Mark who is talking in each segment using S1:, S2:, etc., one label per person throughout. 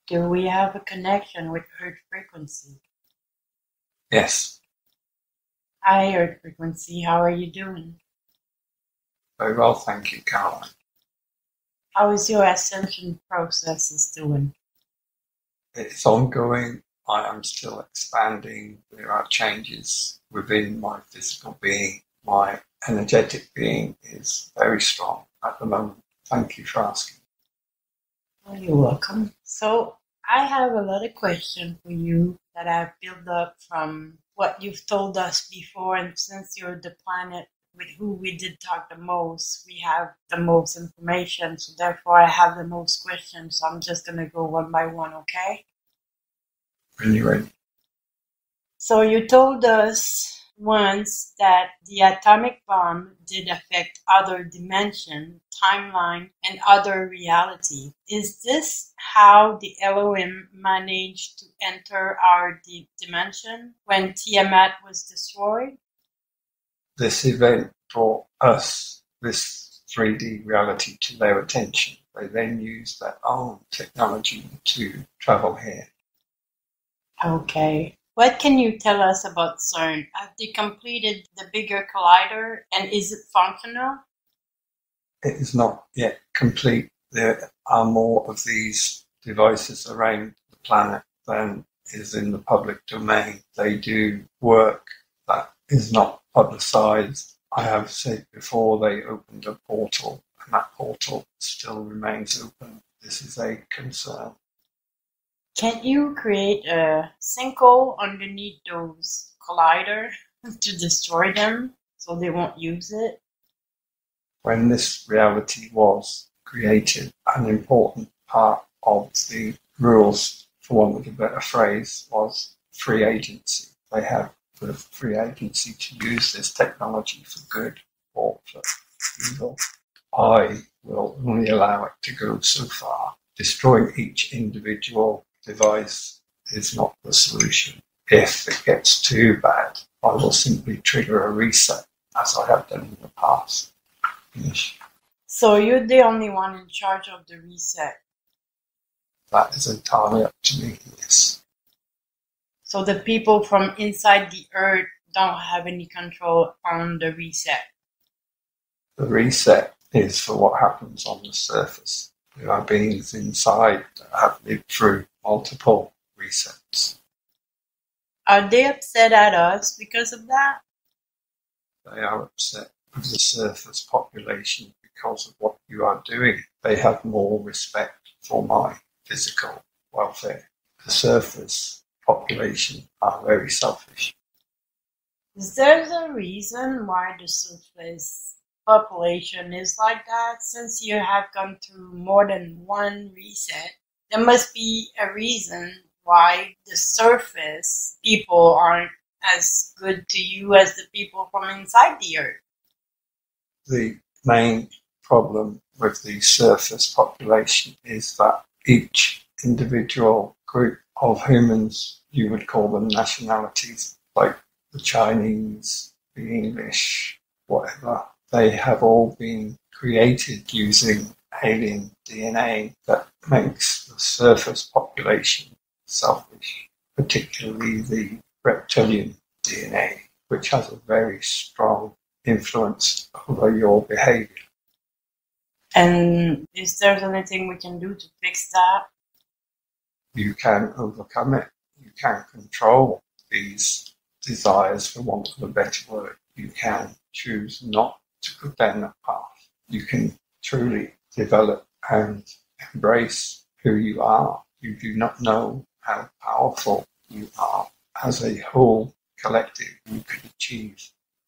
S1: Do we have a connection with Earth frequency?
S2: Yes,
S1: Hi, Earth frequency. How are you doing?
S2: very well, thank you, Caroline.
S1: How is your ascension processes doing?
S2: It's ongoing. I am still expanding. There are changes within my physical being. My energetic being is very strong at the moment. Thank you for asking.
S1: Oh, you're welcome. So, I have a lot of questions for you that I've built up from what you've told us before. And since you're the planet with who we did talk the most, we have the most information. So, therefore, I have the most questions. So, I'm just going to go one by one, okay?
S2: When you're ready.
S1: So you told us once that the atomic bomb did affect other dimension, timeline, and other reality. Is this how the Elohim managed to enter our dimension when Tiamat was destroyed?
S2: This event brought us this 3D reality to their attention. They then used their own technology to travel here.
S1: Okay. What can you tell us about CERN? Have they completed the bigger collider and is it functional?
S2: It is not yet complete. There are more of these devices around the planet than is in the public domain. They do work that is not publicized. I have said before they opened a portal, and that portal still remains open. This is a concern.
S1: Can you create a sinkhole underneath those collider to destroy them so they won't use it?
S2: When this reality was created, an important part of the rules, for want of a better phrase, was free agency. They have the free agency to use this technology for good or for evil. I will only allow it to go so far. Destroying each individual device is not the solution. If it gets too bad, I will simply trigger a reset, as I have done in the past. Finish.
S1: So you're the only one in charge of the reset.
S2: That is entirely up to me, yes.
S1: So the people from inside the earth don't have any control on the reset.
S2: The reset is for what happens on the surface. There are beings inside that have lived through multiple resets.
S1: Are they upset at us because of that?
S2: They are upset with the surface population because of what you are doing. They have more respect for my physical welfare. The surface population are very selfish.
S1: Is there a reason why the surface population is like that? Since you have gone through more than one reset, there must be a reason why the surface people aren't as good to you as the people from inside the earth.
S2: The main problem with the surface population is that each individual group of humans, you would call them nationalities, like the Chinese, the English, whatever, they have all been created using alien DNA that makes the surface population selfish, particularly the reptilian DNA, which has a very strong influence over your behavior.
S1: And is there anything we can do to fix that?
S2: You can overcome it. You can control these desires, for want of a better word. You can choose not to go down that path. You can truly develop and embrace who you are. You do not know how powerful you are. As a whole collective, you could achieve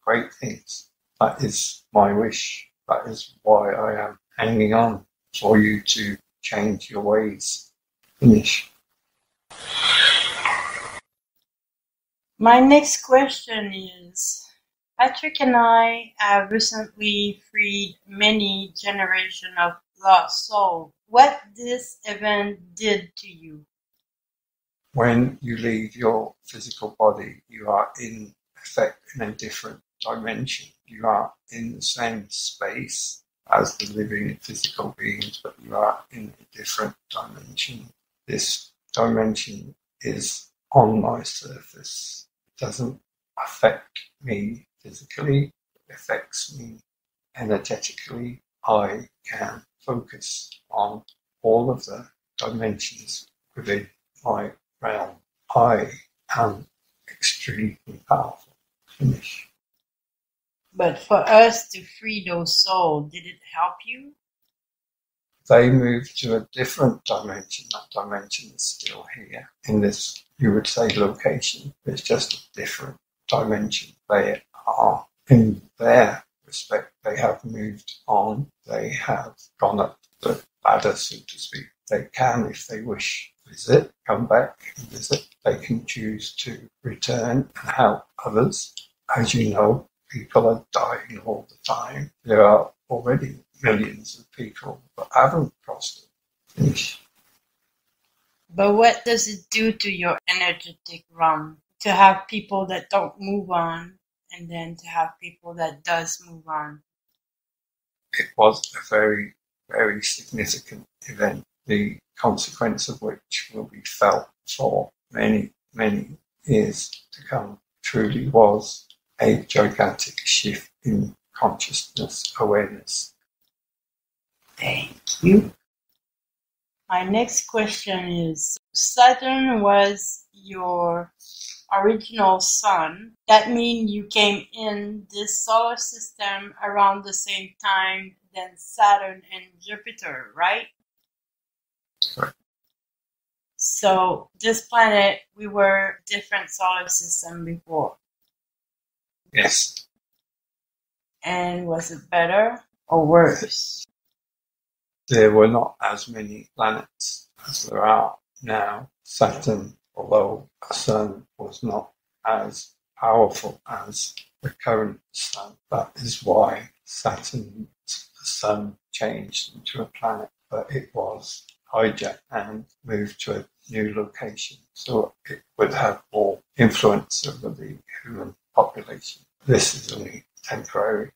S2: great things. That is my wish. That is why I am hanging on for you to change your ways. Finish.
S1: My next question is, Patrick and I have recently freed many generations of lost souls. What this event did to you?
S2: When you leave your physical body, you are in effect in a different dimension. You are in the same space as the living physical beings, but you are in a different dimension. This dimension is on my surface. It doesn't affect me physically, it affects me energetically. I can focus on all of the dimensions within my realm. I am extremely powerful. Finish.
S1: But for us to free those souls, did it help you?
S2: They moved to a different dimension. That dimension is still here in this, you would say, location. It's just a different dimension. They are, in their respect, they have moved on. They have gone up the ladder, so to speak. They can, if they wish, visit, come back and visit. They can choose to return and help others. As you know, people are dying all the time. There are already millions of people that haven't crossed it. Finish.
S1: But what does it do to your energetic realm to have people that don't move on and then to have people that does move on?
S2: It was a very, very significant event, the consequence of which will be felt for many, many years to come. Truly was a gigantic shift in consciousness awareness.
S1: Thank you. My next question is, Saturn was your original sun. That means you came in this solar system around the same time than Saturn and Jupiter, right?
S2: Right.
S1: So this planet, we were different solar system before.
S2: Yes.
S1: And was it better or worse?
S2: There were not as many planets as there are now. Saturn, although a sun, was not as powerful as the current sun. That is why Saturn, the sun, changed into a planet, but it was hijacked and moved to a new location, so it would have more influence over the human population. This is only temporary.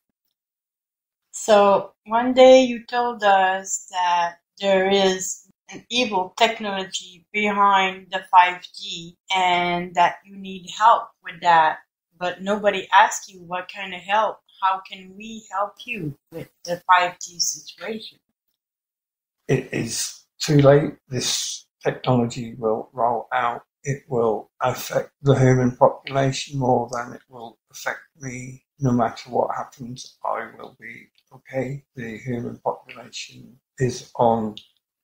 S1: So one day you told us that there is an evil technology behind the 5G and that you need help with that, but nobody asked you what kind of help. How can we help you with the 5G situation?
S2: It is too late. This technology will roll out. It will affect the human population more than it will affect me. No matter what happens, I will be okay. The human population is on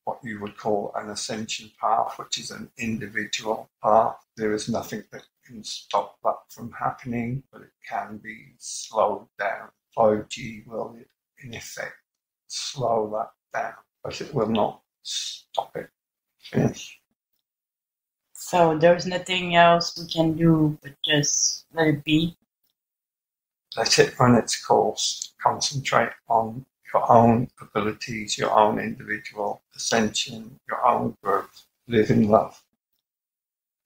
S2: what you would call an ascension path, which is an individual path. There is nothing that can stop that from happening, but it can be slowed down. 5G will, in effect, slow that down, but it will not stop it. Finish.
S1: So there's nothing else we can do but just let it be.
S2: Let it run its course. Concentrate on your own abilities, your own individual ascension, your own growth. Live in love.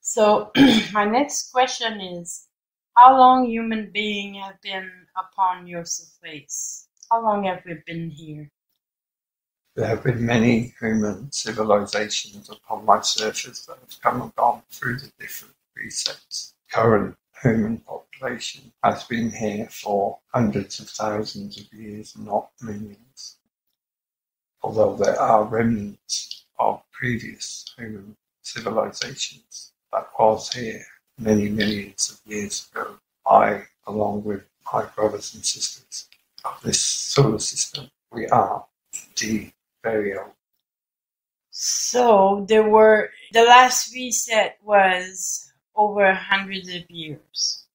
S1: So my next question is, how long human beings have been upon your surface? How long have we been here?
S2: There have been many human civilizations upon my surface that have come and gone through the different resets. Current human population has been here for hundreds of thousands of years, not millions. Although there are remnants of previous human civilizations that was here many millions of years ago. I, along with my brothers and sisters of this solar system, we are indeed very old.
S1: So the last reset was over hundreds of years.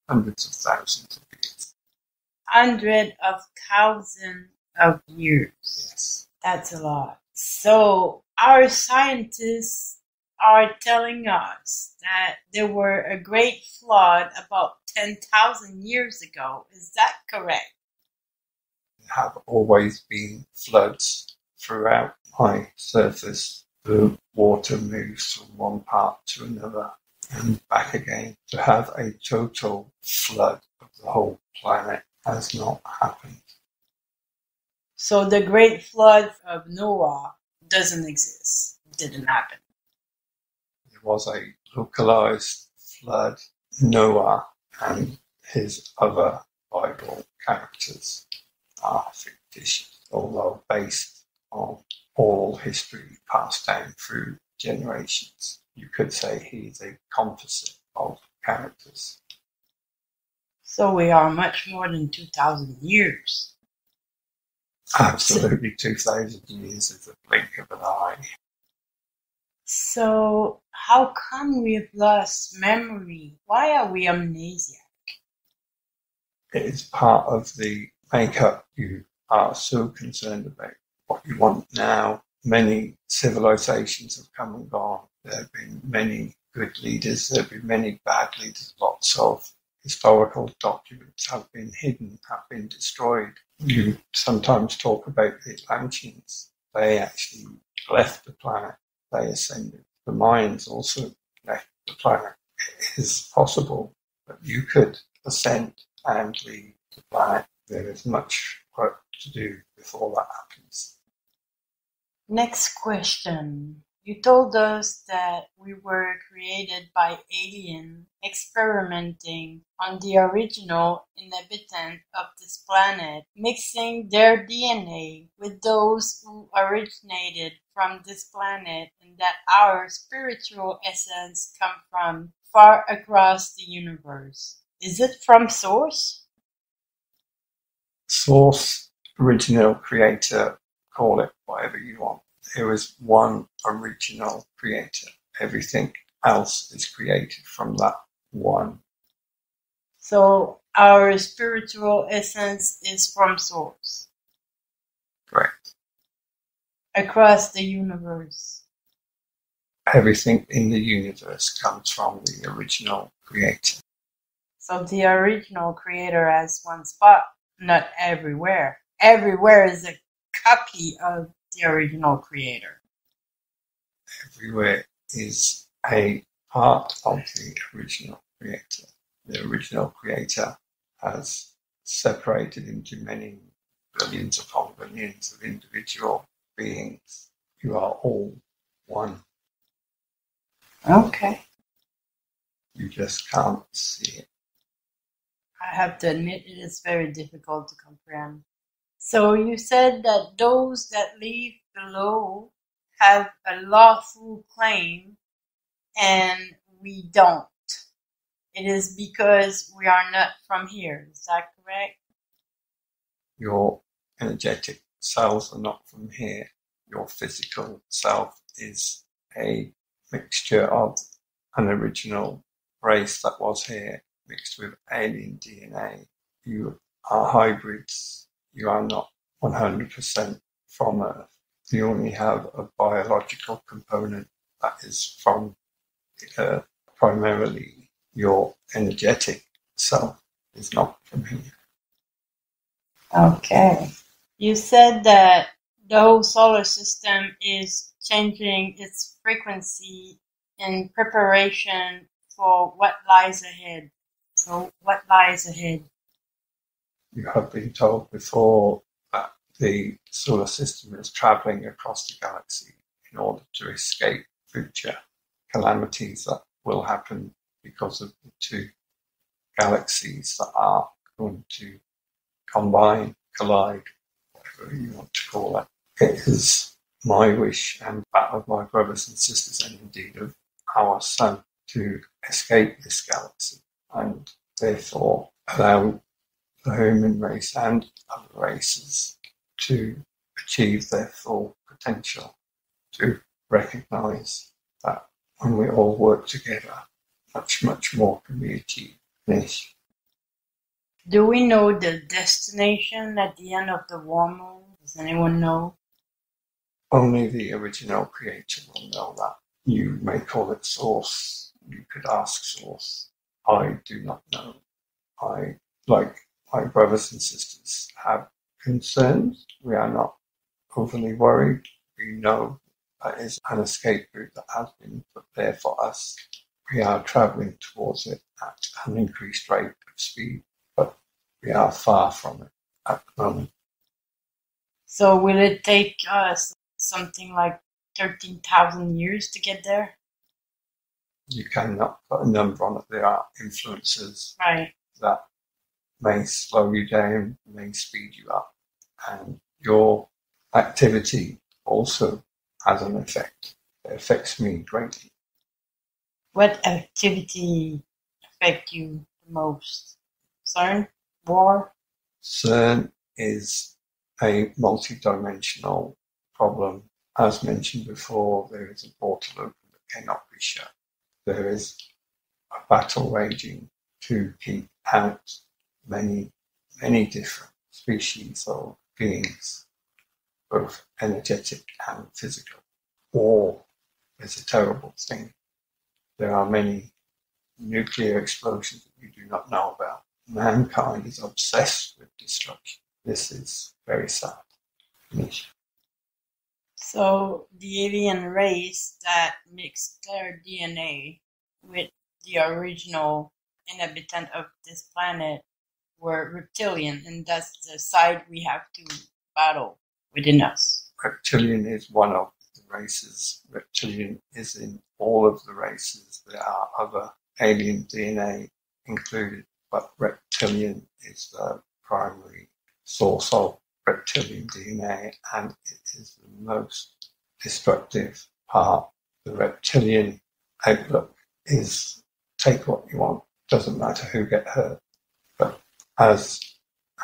S2: Hundreds of thousands of years.
S1: Hundreds of thousands of years.
S2: Yes.
S1: That's a lot. So our scientists are telling us that there were a great flood about 10,000 years ago. Is that correct?
S2: There have always been floods throughout my surface. The water moves from one part to another and back again. To have a total flood of the whole planet has not happened.
S1: So the great flood of Noah doesn't exist. It didn't happen.
S2: there was a localized flood. Noah and his other Bible characters are fictitious, although based on oral history passed down through generations. You could say he's a composite of characters.
S1: So we are much more than 2,000 years.
S2: Absolutely, 2,000 years is a blink of an eye.
S1: So how come we've lost memory? Why are we amnesiac?
S2: It is part of the makeup. You are so concerned about what you want now. Many civilizations have come and gone. There have been many good leaders. There have been many bad leaders. Lots of historical documents have been hidden, have been destroyed. You sometimes talk about the Atlanteans. They actually left the planet. They ascended. The Mayans also left the planet. It is possible that you could ascend and leave the planet. There is much work to do before that happens.
S1: Next question. You told us that we were created by aliens experimenting on the original inhabitant of this planet, mixing their DNA with those who originated from this planet, and that our spiritual essence come from far across the universe. Is it from source?
S2: Source, original, creator, call it whatever you want. There is one original creator. Everything else is created from that one.
S1: So our spiritual essence is from source.
S2: Correct.
S1: Across the universe.
S2: Everything in the universe comes from the original creator.
S1: So the original creator has one spot, not everywhere. Everywhere is a copy of the original creator.
S2: Everywhere is a part of the original creator. The original creator has separated into many billions upon billions of individual beings. You are all one.
S1: Okay.
S2: You just can't see it.
S1: I have to admit it is very difficult to comprehend. So you said that those that live below have a lawful claim and we don't. It is because we are not from here. Is that correct?
S2: Your energetic cells are not from here. Your physical self is a mixture of an original race that was here mixed with alien DNA. You are hybrids. You are not 100% from Earth. You only have a biological component that is from the Earth. Primarily, your energetic self is not from here.
S1: Okay. You said that the whole solar system is changing its frequency in preparation for what lies ahead. So what lies ahead?
S2: You have been told before that the solar system is traveling across the galaxy in order to escape future calamities that will happen because of the two galaxies that are going to combine, collide, whatever you want to call it. It is my wish and that of my brothers and sisters, and indeed of our sun, to escape this galaxy and therefore allow the human race and other races to achieve their full potential, to recognize that when we all work together, much, much more can be achieved.
S1: Do we know the destination at the end of the wormhole? Does anyone know?
S2: Only the original creator will know that. You may call it source. You could ask source. I do not know. I, like my brothers and sisters, have concerns. We are not overly worried. We know that is an escape route that has been put there for us. We are travelling towards it at an increased rate of speed, but we are far from it at the moment.
S1: So will it take us something like 13,000 years to get there?
S2: You cannot put a number on it. There are influences
S1: Right.
S2: that may slow you down, may speed you up, and your activity also has an effect. It affects me greatly.
S1: What activity affect you the most? CERN? War?
S2: CERN is a multi-dimensional problem. As mentioned before, there is a portal open that cannot be shut. There is a battle raging to keep out many, many different species of beings, both energetic and physical. War is a terrible thing. There are many nuclear explosions that we do not know about. Mankind is obsessed with destruction. This is very sad.
S1: So the alien race that mixed their DNA with the original inhabitant of this planet were reptilian, and that's the side we have to battle within us.
S2: Reptilian is one of the races. Reptilian is in all of the races. There are other alien DNA included, but reptilian is the primary source of reptilian DNA, and it is the most destructive part. The reptilian outlook is take what you want, doesn't matter who get hurt. But as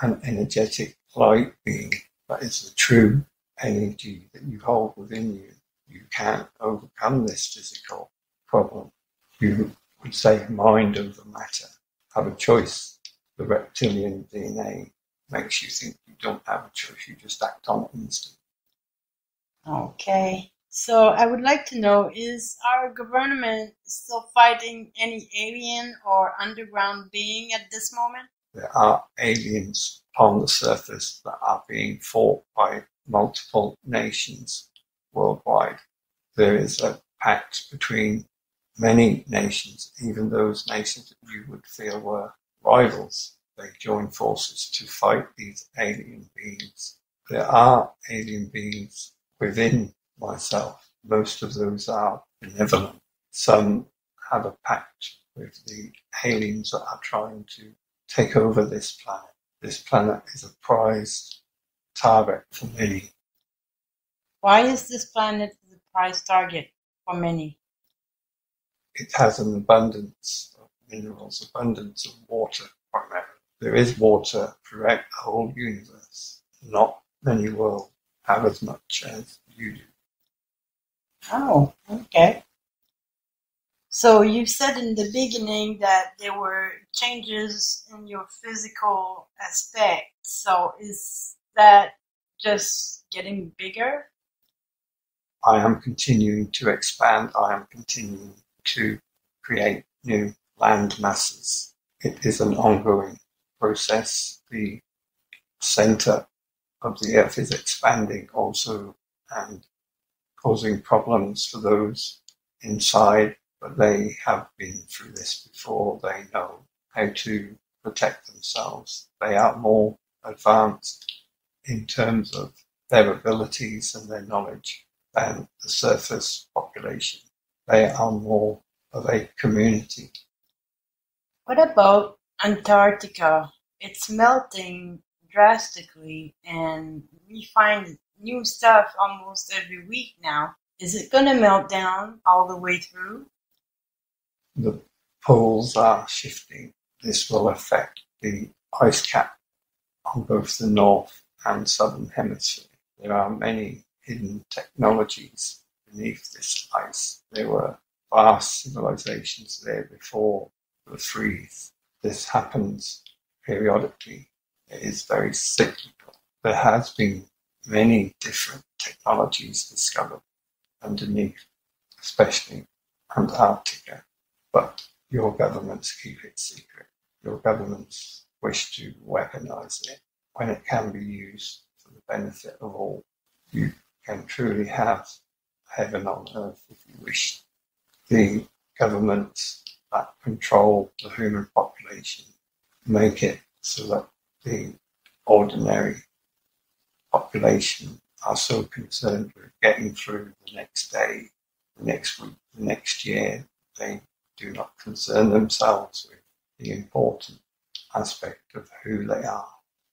S2: an energetic light being, that is the true energy that you hold within you, you can't overcome this physical problem. You would say mind over matter. Have a choice. The reptilian DNA makes you think you don't have a choice, you just act on it instantly.
S1: Okay. So I would like to know, is our government still fighting any alien or underground being at this moment?
S2: There are aliens on the surface that are being fought by multiple nations worldwide. There is a pact between many nations, even those nations that you would feel were rivals. They join forces to fight these alien beings. There are alien beings within myself. Most of those are benevolent. Some have a pact with the aliens that are trying to take over this planet. This planet is a prized target for many.
S1: Why is this planet the prize target for many?
S2: It has an abundance of minerals, abundance of water primarily. There is water throughout the whole universe. Not many worlds have as much as you do.
S1: Oh, okay. So you said in the beginning that there were changes in your physical aspect. So is that just getting bigger?
S2: I am continuing to expand. I am continuing to create new land masses. It is an ongoing process. The center of the earth is expanding also and causing problems for those inside, but they have been through this before. They know how to protect themselves. They are more advanced in terms of their abilities and their knowledge than the surface population. They are more of a community.
S1: What about Antarctica? It's melting drastically, and we find new stuff almost every week now. Is it going to melt down all the way through?
S2: The poles are shifting. This will affect the ice cap on both the north and southern hemisphere. There are many hidden technologies beneath this ice. There were vast civilizations there before the freeze. This happens periodically. It is very cyclical. There has been many different technologies discovered underneath, especially Antarctica. But your governments keep it secret. Your governments wish to weaponize it when it can be used for the benefit of all. You can truly have heaven on earth if you wish. The governments that control the human population make it so that the ordinary population are so concerned with getting through the next day, the next week, the next year. They do not concern themselves with the important aspect of who they are.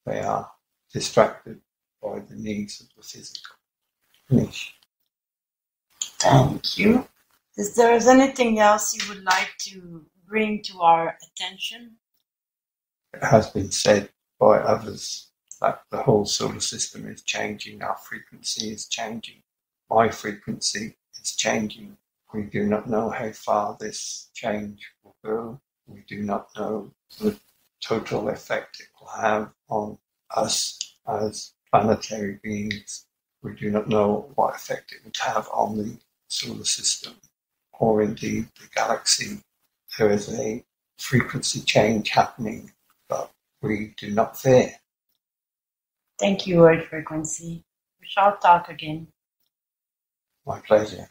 S2: They are distracted by the needs of the physical. Finish.
S1: Thank you. Is there anything else you would like to bring to our attention?
S2: It has been said by others that the whole solar system is changing, our frequency is changing, my frequency is changing. We do not know how far this change will go. We do not know the total effect it will have on us as planetary beings. We do not know what effect it would have on the solar system or indeed the galaxy. There is a frequency change happening, but we do not fear.
S1: Thank you, Earth Frequency. We shall talk again.
S2: My pleasure.